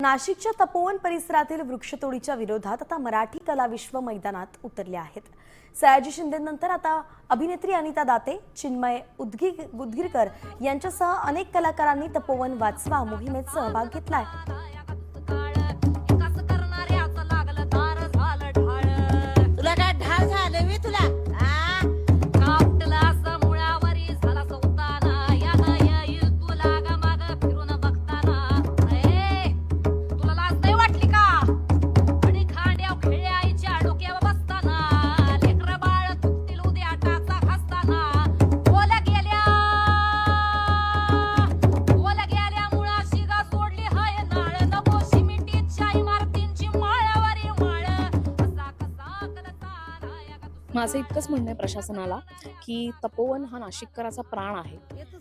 नाशिकच्या तपोवन परिसरातील वृक्षतोडीच्या विरोधात आता मराठी कला विश्व मैदानात उतरले आहेत। सयाजी शिंदेनंतर आता अभिनेत्री अनिता दाते, चिन्मय उदगीरकर यांच्यासह अनेक कलाकारांनी तपोवन वाचवा मोहिमेत सहभाग घेतलाय। माझं इतकंच म्हणणं आहे प्रशासनाला की तपोवन हा नाशिककराचा प्राण आहे।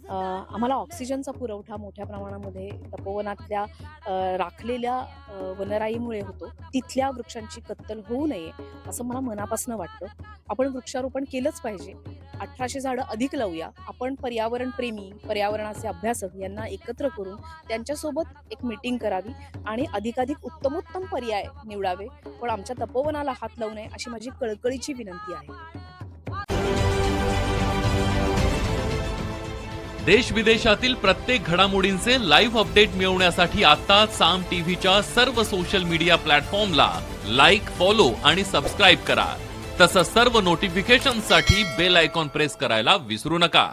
आम्हाला ऑक्सिजनचा पुरवठा मोठ्या प्रमाणामध्ये तपोवनातल्या राखलेल्या वनराईमुळे होतो। तिथल्या वृक्षांची कत्तल होऊ नये असं मला मनापासून वाटतं। आपण वृक्षारोपण केलंच पाहिजे। 1800 झाडं अधिक लावूया। आपण पर्यावरण प्रेमी, पर्यावरणाचे अभ्यासक यांना एकत्र करून त्यांच्यासोबत एक मीटिंग करावी आणि अधिकाधिक उत्तमोत्तम पर्याय निवडावे, पण आमच्या तपोवनाला हात लावू नये अशी माझी कळकळीची विनंती आहे। देश विदेशातील प्रत्येक घडामोडींचे लाईव्ह अपडेट मिळवण्यासाठी आता साम टीव्हीच्या सर्व सोशल मीडिया प्लॅटफॉर्मला लाईक, फॉलो आणि सबस्क्राईब करा। तसंच सर्व नोटिफिकेशनसाठी बेल आयकॉन प्रेस करायला विसरू नका।